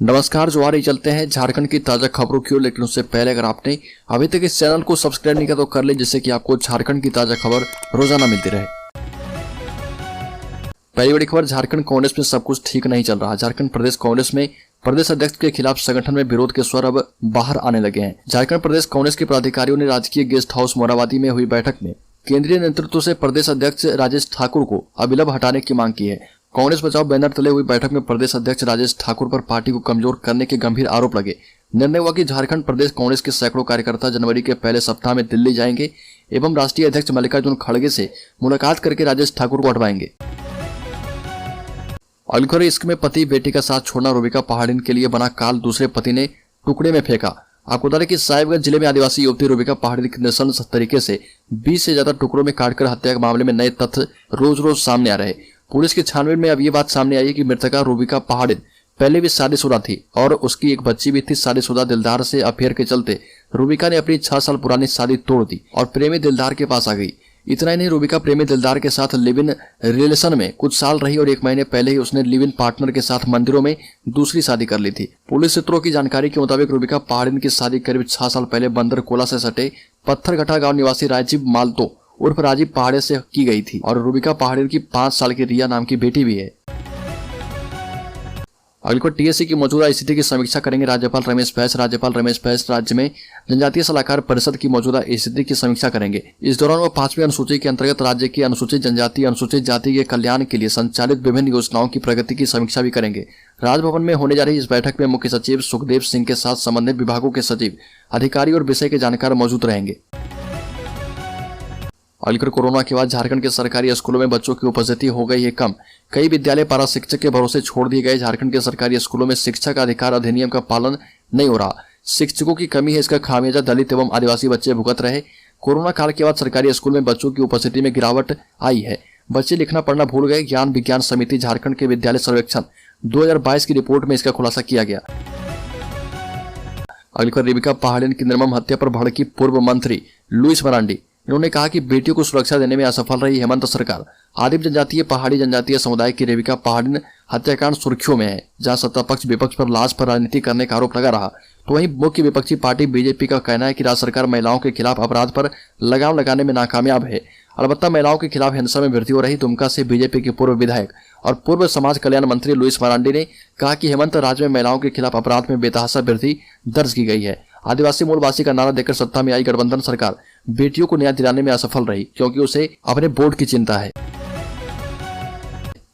नमस्कार, जो आ रही चलते हैं झारखंड की ताजा खबरों की ओर। लेकिन उससे पहले अगर आपने अभी तक इस चैनल को सब्सक्राइब नहीं किया तो कर ले, जिससे कि आपको झारखंड की ताजा खबर रोजाना मिलती रहे। पहली बड़ी खबर, झारखंड कांग्रेस में सब कुछ ठीक नहीं चल रहा। झारखंड प्रदेश कांग्रेस में प्रदेश अध्यक्ष के खिलाफ संगठन में विरोध के स्वर अब बाहर आने लगे हैं। झारखंड प्रदेश कांग्रेस के पदाधिकारियों ने राजकीय गेस्ट हाउस मोराबादी में हुई बैठक में केंद्रीय नेतृत्व से प्रदेश अध्यक्ष राजेश ठाकुर को अविलंब हटाने की मांग की है। कांग्रेस बचाओ बैनर तले हुई बैठक में प्रदेश अध्यक्ष राजेश ठाकुर पर पार्टी को कमजोर करने के गंभीर आरोप लगे। निर्णय हुआ कि झारखंड प्रदेश कांग्रेस के सैकड़ों कार्यकर्ता जनवरी के पहले सप्ताह में दिल्ली जाएंगे एवं राष्ट्रीय अध्यक्ष मल्लिकार्जुन खड़गे से मुलाकात करके राजेश ठाकुर को हटवाएंगे। अलखर इश्क में पति बेटी का साथ छोड़ना, रूबिका पहाड़िन के लिए बना काल, दूसरे पति ने टुकड़े में फेंका। आपको बता दें कि साहिबगंज जिले में आदिवासी युवती रूबिका पहाड़िन की नृशंस तरीके से 20 से ज्यादा टुकड़ों में काटकर हत्या के मामले में नए तथ्य रोज रोज सामने आ रहे। पुलिस की छानबीन में अब ये बात सामने आई है कि मृतका रूबिका पहाड़िन पहले भी शादीशुदा थी और उसकी एक बच्ची भी थी। शादीशुदा दिलदार से अफेयर के चलते रूबिका ने अपनी 6 साल पुरानी शादी तोड़ दी और प्रेमी दिलदार के पास आ गई। इतना ही नहीं, रूबिका प्रेमी दिलदार के साथ लिव इन रिलेशन में कुछ साल रही और 1 महीने पहले ही उसने लिव इन पार्टनर के साथ मंदिरों में दूसरी शादी कर ली थी। पुलिस सूत्रों की जानकारी के मुताबिक रूबिका पहाड़िन की शादी करीब 6 साल पहले बंदरकोला से सटे पत्थरघटा गांव निवासी राजीव मालतो उर्फ राजीव पहाड़े से की गई थी और रूबिका पहाड़िन की 5 साल की रिया नाम की बेटी भी है। अगली टीएससी की मौजूदा स्थिति की समीक्षा करेंगे राज्यपाल रमेश बैस। राज्यपाल रमेश बैस राज्य में जनजातीय सलाहकार परिषद की मौजूदा स्थिति की समीक्षा करेंगे। इस दौरान वह 5वीं अनुसूची के अंतर्गत राज्य की अनुसूचित जनजाति, अनुसूचित जाति के कल्याण के लिए संचालित विभिन्न योजनाओं की प्रगति की समीक्षा भी करेंगे। राजभवन में होने जा रही इस बैठक में मुख्य सचिव सुखदेव सिंह के साथ संबंधित विभागों के सचिव, अधिकारी और विषय के जानकार मौजूद रहेंगे। अलकर कोरोना के बाद झारखंड के सरकारी स्कूलों में बच्चों की उपस्थिति हो गई है कम। कई विद्यालय पारा शिक्षक के भरोसे छोड़ दिए गए। झारखंड के सरकारी स्कूलों में शिक्षक अधिकार अधिनियम का पालन नहीं हो रहा। शिक्षकों की कमी है, इसका खामियाजा दलित एवं आदिवासी बच्चे भुगत रहे। कोरोना काल के बाद सरकारी स्कूल में बच्चों की उपस्थिति में गिरावट आई है। बच्चे लिखना पढ़ना भूल गए। ज्ञान विज्ञान समिति झारखंड के विद्यालय सर्वेक्षण 2022 की रिपोर्ट में इसका खुलासा किया गया। अलकर रूबिका पहाड़िन की निर्मम हत्या पर भड़की पूर्व मंत्री लुइस मरांडी। इन्होंने कहा कि बेटियों को सुरक्षा देने में असफल रही हेमंत सरकार। आदिम जनजातीय पहाड़ी जनजातीय समुदाय की रूबिका पहाड़िन हत्याकांड सुर्खियों में है, जहां सत्ता पक्ष विपक्ष पर लाश पर राजनीति करने का आरोप लगा रहा। तो वहीं मुख्य विपक्षी पार्टी बीजेपी का कहना है कि राज्य सरकार महिलाओं के खिलाफ अपराध पर लगाम लगाने में नाकामयाब है। अलबत्ता महिलाओं के खिलाफ हिंसा में वृद्धि हो रही। दुमका से बीजेपी के पूर्व विधायक और पूर्व समाज कल्याण मंत्री लुइस मरांडी ने कहा कि हेमंत राज्य में महिलाओं के खिलाफ अपराध में बेतहाशा वृद्धि दर्ज की गई है। आदिवासी मूलवासी का नारा देकर सत्ता में आई गठबंधन सरकार बेटियों को न्याय दिलाने में असफल रही, क्योंकि उसे अपने वोट की चिंता है।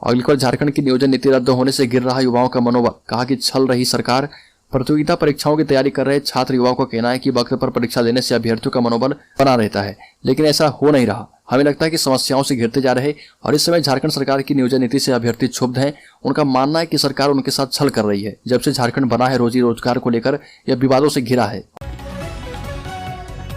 अगली खबर, झारखंड की नियोजन नीति रद्द होने से गिर रहा युवाओं का मनोबल। कहा कि छल रही सरकार। प्रतियोगिता परीक्षाओं की तैयारी कर रहे छात्र युवाओं का कहना है कि वक्त पर परीक्षा देने से अभ्यर्थियों का मनोबल बना रहता है, लेकिन ऐसा हो नहीं रहा। हमें लगता है कि समस्याओं से घिरते जा रहे और इस समय झारखंड सरकार की नियोजन नीति से अभ्यर्थी क्षुब्ध हैं। उनका मानना है कि सरकार उनके साथ छल कर रही है। जब से झारखंड बना है, रोजी रोजगार को लेकर यह विवादों से घिरा है।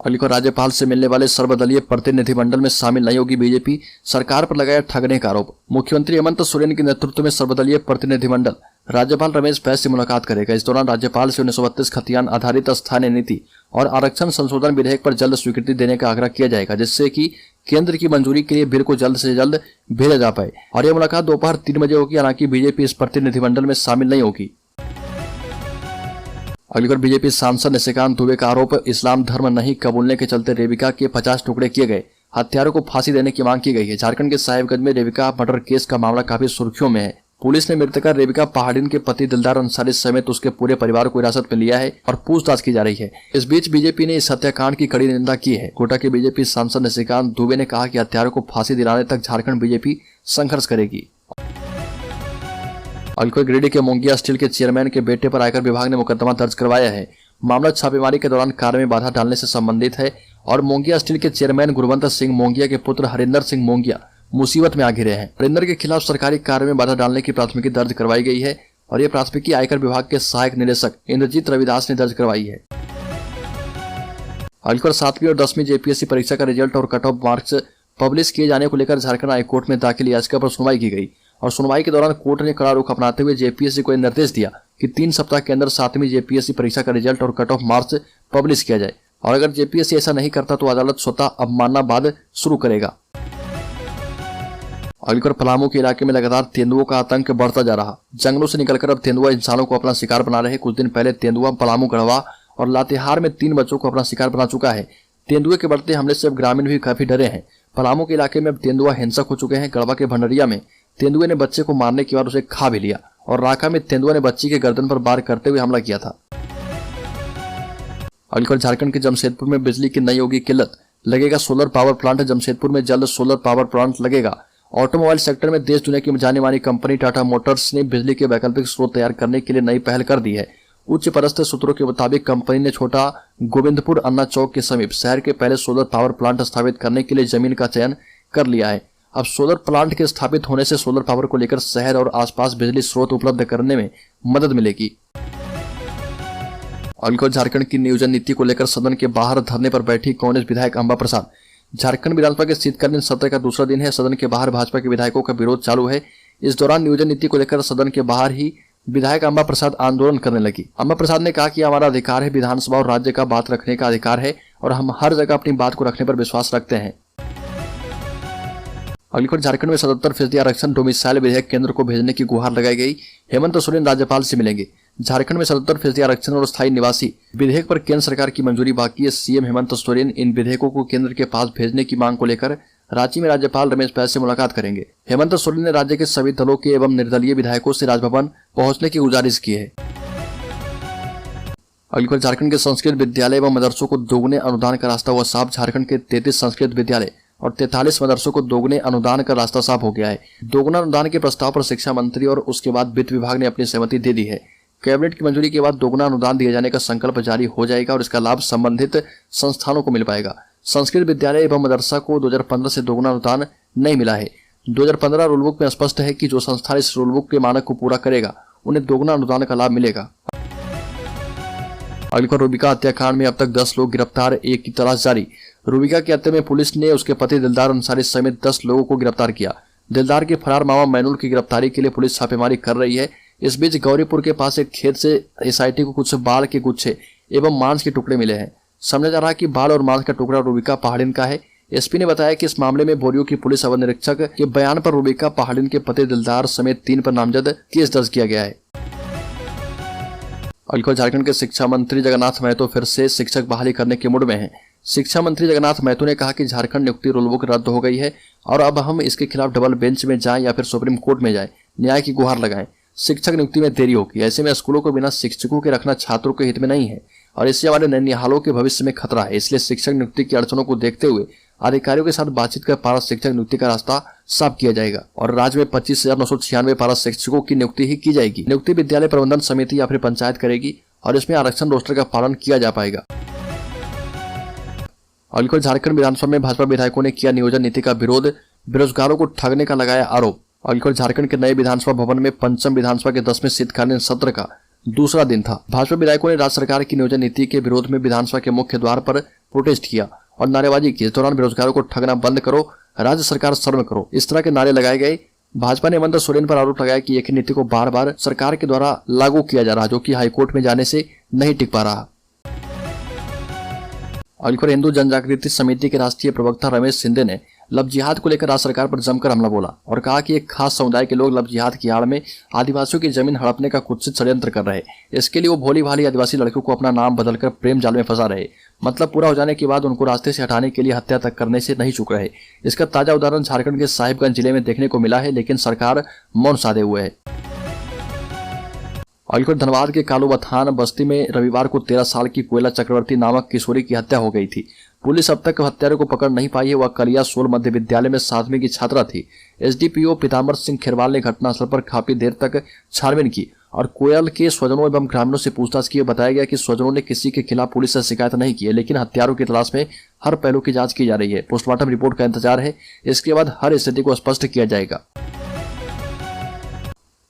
अगली खबर, राज्यपाल से मिलने वाले सर्वदलीय प्रतिनिधिमंडल में शामिल नहीं होगी बीजेपी। सरकार पर लगाया ठगने का आरोप। मुख्यमंत्री हेमंत सोरेन के नेतृत्व में सर्वदलीय प्रतिनिधिमंडल राज्यपाल रमेश बैस से मुलाकात करेगा। इस दौरान राज्यपाल से 1932 खतियान आधारित स्थानीय नीति और आरक्षण संशोधन विधेयक पर जल्द स्वीकृति देने का आग्रह किया जाएगा, जिससे कि केंद्र की मंजूरी के लिए बिल को जल्द से जल्द भेजा जा पाए। और यह मुलाकात दोपहर 3 बजे होगी। हालांकि बीजेपी इस प्रतिनिधिमंडल में शामिल नहीं होगी। अगली बार, बीजेपी सांसद निशिकांत दुबे का आरोप, इस्लाम धर्म नहीं कबूलने के चलते रूबिका के 50 टुकड़े किए गए। हत्यारों को फांसी देने की मांग की गई है। झारखंड के साहिबगंज में रूबिका मर्डर केस का मामला काफी सुर्खियों में है। पुलिस ने मृतका रूबिका पहाड़िन के पति दिलदार अंसारी समेत उसके पूरे परिवार को हिरासत में लिया है और पूछताछ की जा रही है। इस बीच बीजेपी ने इस हत्याकांड की कड़ी निंदा की है। कोटा के बीजेपी सांसद निशिकांत दुबे ने कहा कि हत्यारों को फांसी दिलाने तक झारखंड बीजेपी संघर्ष करेगी। अलकोई गिरिडीह के मोंगिया स्टील के चेयरमैन के बेटे पर आयकर विभाग ने मुकदमा दर्ज करवाया है। मामला छापेमारी के दौरान कार्य में बाधा डालने से संबंधित है और मोंगिया स्टील के चेयरमैन गुरवंत सिंह मोंगिया के पुत्र हरिंदर सिंह मोंगिया मुसीबत में आ घिरे हैं। हरिंदर के खिलाफ सरकारी कार्य में बाधा डालने की प्राथमिकी दर्ज करवाई गई है और यह प्राथमिकी आयकर विभाग के सहायक निदेशक इंद्रजीत रविदास ने दर्ज करवाई है। अलकर 7वीं और 10वीं जेपीएससी परीक्षा का रिजल्ट और कट ऑफ मार्क्स पब्लिश किए जाने को लेकर झारखंड हाईकोर्ट में दाखिल याचिका पर सुनवाई की गई और सुनवाई के दौरान कोर्ट ने कड़ा रुख अपनाते हुए जेपीएससी को निर्देश दिया कि 3 सप्ताह के अंदर 7वीं जेपीएससी परीक्षा का रिजल्ट और कट ऑफ मार्क्स पब्लिश किया जाए और अगर जेपीएससी ऐसा नहीं करता तो अदालत स्वतः अवमानना बाद शुरू करेगा। अगली पलामू के इलाके में लगातार तेंदुओं का आतंक बढ़ता जा रहा। जंगलों से निकलकर अब तेंदुआ इंसानों को अपना शिकार बना रहे। कुछ दिन पहले तेंदुआ पलामू, गढ़वा और लातेहार में 3 बच्चों को अपना शिकार बना चुका है। तेंदुए के बढ़ते हमले से अब ग्रामीण भी काफी डरे हैं। पलामू के इलाके में अब तेंदुआ हिंसक हो चुके हैं। गढ़वा के भंडरिया में तेंदुए ने बच्चे को मारने के बाद उसे खा भी लिया और राका में तेंदुआ ने बच्ची के गर्दन पर वार करते हुए हमला किया था। अगली झारखंड के जमशेदपुर में बिजली की नई होगी किल्लत, लगेगा सोलर पावर प्लांट। जमशेदपुर में जल्द सोलर पावर प्लांट लगेगा। ऑटोमोबाइल सेक्टर में देश दुनिया की जानी मानी कंपनी टाटा मोटर्स ने बिजली के वैकल्पिक स्रोत तैयार करने के लिए नई पहल कर दी है। उच्च पदस्थ सूत्रों के मुताबिक कंपनी ने छोटा गोविंदपुर अन्ना चौक के समीप शहर के पहले सोलर पावर प्लांट स्थापित करने के लिए जमीन का चयन कर लिया है। अब सोलर प्लांट के स्थापित होने से सोलर पावर को लेकर शहर और आसपास बिजली स्रोत उपलब्ध करने में मदद मिलेगी। झारखंड की नियोजन नीति को लेकर सदन के बाहर धरने पर बैठी कांग्रेस विधायक अंबा प्रसाद। झारखंड विधानसभा के शीतकालीन सत्र का दूसरा दिन है। सदन के बाहर भाजपा के विधायकों का विरोध चालू है। इस दौरान नियोजन नीति को लेकर सदन के बाहर ही विधायक अंबा प्रसाद आंदोलन करने लगी। अंबा प्रसाद ने कहा कि हमारा अधिकार है, विधानसभा और राज्य का बात रखने का अधिकार है और हम हर जगह अपनी बात को रखने पर विश्वास रखते हैं। अगली झारखंड में 77% आरक्षण डोमिसाइल विधेयक केंद्र को भेजने की गुहार लगाई गई। हेमंत सोरेन राज्यपाल से मिलेंगे। झारखंड में 77% आरक्षण और स्थायी निवासी विधेयक पर केंद्र सरकार की मंजूरी बाकी है। सीएम हेमंत सोरेन इन विधेयकों को केंद्र के पास भेजने की मांग को लेकर रांची में राज्यपाल रमेश बैस से मुलाकात करेंगे। हेमंत सोरेन ने राज्य के सभी दलों के एवं निर्दलीय विधायकों से राजभवन पहुंचने की गुजारिश की है। अगली झारखंड के संस्कृत विद्यालय एवं मदरसों को दोगुने अनुदान का रास्ता हुआ साफ। झारखंड के 33 संस्कृत विद्यालय और 43 मदरसों को दोगुने अनुदान का रास्ता साफ हो गया है। दोगुना अनुदान के प्रस्ताव पर शिक्षा मंत्री और उसके बाद वित्त विभाग ने अपनी सहमति दे दी है। कैबिनेट की मंजूरी के बाद दोगुना अनुदान दिए जाने का संकल्प जारी हो जाएगा और इसका लाभ संबंधित संस्थानों को मिल पाएगा। संस्कृत विद्यालय एवं मदरसा को 2015 से दोगुना अनुदान नहीं मिला है। 2015 रूलबुक में स्पष्ट है कि जो संस्थान इस रूलबुक के मानक को पूरा करेगा उन्हें दोगुना अनुदान का लाभ मिलेगा। अगली रूबिका हत्याकांड में अब तक 10 लोग गिरफ्तार, एक की तलाश जारी। रूबिका की हत्या में पुलिस ने उसके पति दिलदार अंसारी समेत 10 लोगों को गिरफ्तार किया। दिलदार के फरार मामा मैनुल की गिरफ्तारी के लिए पुलिस छापेमारी कर रही है। इस बीच गौरीपुर के पास एक खेत से एसआईटी को कुछ बाल के गुच्छे एवं मांस के टुकड़े मिले हैं। समझा जा रहा है कि बाल और मांस का टुकड़ा रूबिका पहाड़िन का है। एसपी ने बताया कि इस मामले में बोरियो की पुलिस अवर निरीक्षक के बयान पर रूबिका पहाड़िन के पति दिलदार समेत 3 पर नामजद केस दर्ज किया गया है। अगली झारखंड के शिक्षा मंत्री जगन्नाथ महतो फिर से शिक्षक बहाली करने के मूड में हैं। शिक्षा मंत्री जगन्नाथ महतो ने कहा कि झारखंड नियुक्ति रूलबुक रद्द हो गई है और अब हम इसके खिलाफ डबल बेंच में जाएं या फिर सुप्रीम कोर्ट में जाएं, न्याय की गुहार लगाएं। शिक्षक नियुक्ति में देरी होगी। ऐसे में स्कूलों को बिना शिक्षकों के रखना छात्रों के हित में नहीं है और इससे हमारे नैनिहालों के भविष्य में खतरा है। इसलिए शिक्षक नियुक्ति की अड़चनों को देखते हुए अधिकारियों के साथ बातचीत कर पारा शिक्षक नियुक्ति का रास्ता साफ किया जाएगा और राज्य में 25,996 पारा शिक्षकों की नियुक्ति ही की जाएगी। नियुक्ति विद्यालय प्रबंधन समिति या फिर पंचायत करेगी और इसमें आरक्षण रोस्टर का पालन किया जा पाएगा। अगली झारखंड विधानसभा में भाजपा विधायकों ने किया नियोजन नीति का विरोध, बेरोजगारों को ठगने का लगाया आरोप। अगली झारखंड के नए विधानसभा भवन में पंचम विधानसभा के 10वें शीतकालीन सत्र का दूसरा दिन था। भाजपा विधायकों ने राज्य सरकार की नियोजन नीति के विरोध में विधानसभा के मुख्य द्वार पर प्रोटेस्ट किया और नारेबाजी की। इस दौरान बेरोजगारों को ठगना बंद करो, राज्य सरकार शर्म करो, इस तरह के नारे लगाए गए। भाजपा ने हेमंत सोरेन पर आरोप लगाया कि एक ही नीति को बार बार सरकार के द्वारा लागू किया जा रहा, जो कि हाईकोर्ट में जाने से नहीं टिक पा रहा। अगली हिंदू जनजागृति समिति के राष्ट्रीय प्रवक्ता रमेश शिंदे ने लव जिहाद को लेकर राज्य सरकार पर जमकर हमला बोला और कहा कि एक खास समुदाय के लोग लव जिहाद की आड़ में आदिवासियों की जमीन हड़पने का कुत्सित षड्यंत्र कर रहे। इसके लिए वो भोली भाली आदिवासी लड़कियों को अपना नाम बदलकर प्रेम जाल में फंसा रहे। मतलब पूरा हो जाने के बाद उनको रास्ते से हटाने के लिए हत्या तक करने से नहीं चूक रहे। इसका ताजा उदाहरण झारखंड के साहिबगंज जिले में देखने को मिला है, लेकिन सरकार मौन साधे हुए है। अलीगढ़ धनबाद के कालूबथान बस्ती में रविवार को 13 साल की कोयला चक्रवर्ती नामक किशोरी की हत्या हो गई थी। पुलिस अब तक हत्यारे को पकड़ नहीं पाई है। वह कलिया सोल मध्य विद्यालय में 7वीं की छात्रा थी। एसडीपीओ पीताम्बर सिंह खिरवाल ने घटनास्थल पर काफी देर तक छानबीन की और कोयल के स्वजनों एवं ग्रामीणों से पूछताछ की। बताया गया कि स्वजनों ने किसी के खिलाफ पुलिस से शिकायत नहीं की है, लेकिन हत्यारों की तलाश में हर पहलू की जांच की जा रही है। पोस्टमार्टम रिपोर्ट का इंतजार है। इसके बाद हर स्थिति को स्पष्ट किया जाएगा।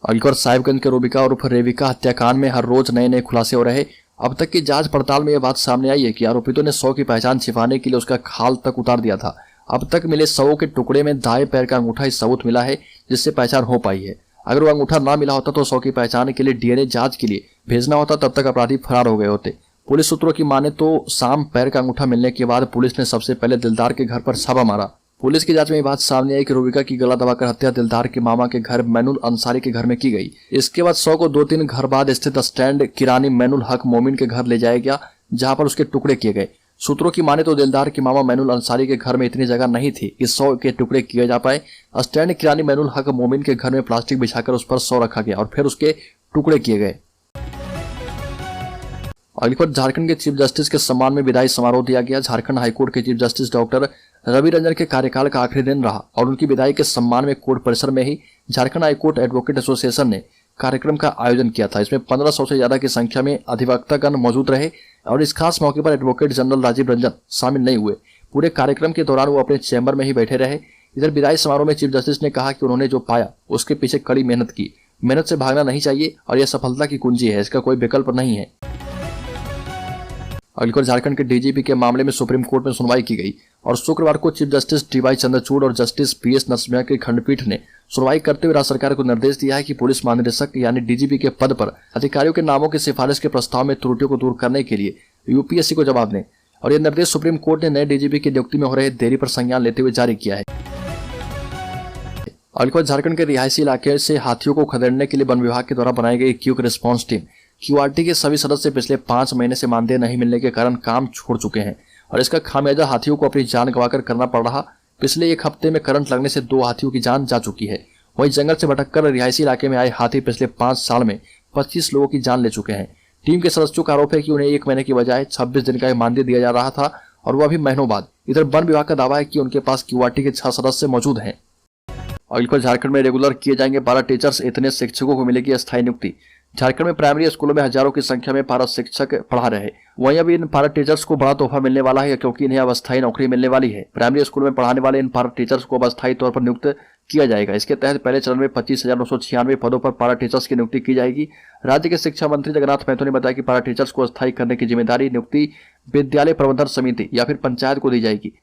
अलीगढ़ साहिबगंज के रूबिका और रेविका हत्याकांड में हर रोज नए नए खुलासे हो रहे। अब तक की जांच पड़ताल में यह बात सामने आई है कि आरोपितों ने शव की पहचान छिपाने के लिए उसका खाल तक उतार दिया था। अब तक मिले शवों के टुकड़े में दाएं पैर का अंगूठा ही सबूत मिला है, जिससे पहचान हो पाई है। अगर वो अंगूठा ना मिला होता तो शव की पहचान के लिए डीएनए जांच के लिए भेजना होता, तब तक अपराधी फरार हो गए होते। पुलिस सूत्रों की माने तो शाम पैर का अंगूठा मिलने के बाद पुलिस ने सबसे पहले दिलदार के घर पर छापा मारा। पुलिस की जांच में ये बात सामने आई कि रूबिका की गला दबाकर हत्या दिलदार के मामा के घर मैनुल अंसारी के घर में की गई। इसके बाद 100 को 2-3 घर बाद स्थित स्टैंड किरानी मैनुल हक मोमिन के घर ले जाया गया, जहां पर उसके टुकड़े किए गए। सूत्रों की माने तो दिलदार के मामा मैनुल अंसारी के घर में इतनी जगह नहीं थी कि 100 के टुकड़े किए जा पाए। स्टैंड किरानी मैनुल हक मोमिन के घर में प्लास्टिक बिछाकर उस पर 100 रखा गया और फिर उसके टुकड़े किए गए। अगली खबर, झारखंड के चीफ जस्टिस के सम्मान में विदाई समारोह दिया गया। झारखंड हाईकोर्ट के chief justice doctor Ravi Ranjan के कार्यकाल का आखिरी दिन रहा और उनकी विदाई के सम्मान में कोर्ट परिसर में ही झारखंड हाईकोर्ट एडवोकेट एसोसिएशन ने कार्यक्रम का आयोजन किया था। इसमें 1500 से ज्यादा की संख्या में अधिवक्तागण मौजूद रहे और इस खास मौके पर एडवोकेट जनरल राजीव रंजन शामिल नहीं हुए। पूरे कार्यक्रम के दौरान वो अपने चैम्बर में ही बैठे रहे। इधर विदाई समारोह में चीफ जस्टिस ने कहा कि उन्होंने जो पाया उसके पीछे कड़ी मेहनत की। मेहनत से भागना नहीं चाहिए और यह सफलता की कुंजी है, इसका कोई विकल्प नहीं है। अगली खबर, झारखंड के डीजीपी के मामले में सुप्रीम कोर्ट में सुनवाई की गई और शुक्रवार को चीफ जस्टिस डीवाई चंद्रचूड़ और जस्टिस पीएस नरसिम्हा की खंडपीठ ने सुनवाई करते हुए राज्य सरकार को निर्देश दिया है कि पुलिस महानिदेशक यानी डीजीपी के पद पर अधिकारियों के नामों की सिफारिश के प्रस्ताव में त्रुटियों को दूर करने के लिए यूपीएससी को जवाब दें। और यह निर्देश सुप्रीम कोर्ट ने नए डीजीपी की नियुक्ति में हो रहे देरी पर संज्ञान लेते हुए जारी किया है। अगली खबर, झारखंड के रिहायशी इलाके से हाथियों को खदेड़ने के लिए वन विभाग के द्वारा बनाई गई क्विक रिस्पांस टीम क्यूआरटी के सभी सदस्य पिछले 5 महीने से मानदेय नहीं मिलने के कारण काम छोड़ चुके हैं और इसका खामियाजा हाथियों को अपनी जान गंवाकर करना पड़ रहा। पिछले 1 हफ्ते में करंट लगने से 2 हाथियों की जान जा चुकी है। वहीं जंगल से भटककर रिहायशी इलाके में आए हाथी पिछले 5 साल में 25 लोगों की जान ले चुके हैं। टीम के सदस्यों का आरोप है कि उन्हें 1 महीने की बजाय 26 दिन का मानदेय दिया जा रहा था और वह अभी महीनों बाद। इधर वन विभाग का दावा है कि उनके पास क्यूआरटी के 6 सदस्य मौजूद हैं। अगली खबर, झारखंड में रेगुलर किए जाएंगे पारा टीचर्स, इतने शिक्षकों को मिलेगी अस्थायी नियुक्ति। झारखंड में प्राइमरी स्कूलों में हजारों की संख्या में पारा शिक्षक पढ़ा रहे। वहीं अभी इन पारा टीचर्स को बड़ा तोहफा मिलने वाला है क्योंकि इन्हें अब अस्थायी नौकरी मिलने वाली है। प्राइमरी स्कूल में पढ़ाने वाले इन पारा टीचर्स को अब अस्थायी तौर पर नियुक्त किया जाएगा। इसके तहत पहले चरण में 25,996 पदों पर पारा टीचर्स की नियुक्ति की जाएगी। राज्य के शिक्षा मंत्री जगन्नाथ महतो ने बताया कि पारा टीचर्स को अस्थायी करने की जिम्मेदारी नियुक्ति विद्यालय प्रबंधन समिति या फिर पंचायत को दी जाएगी।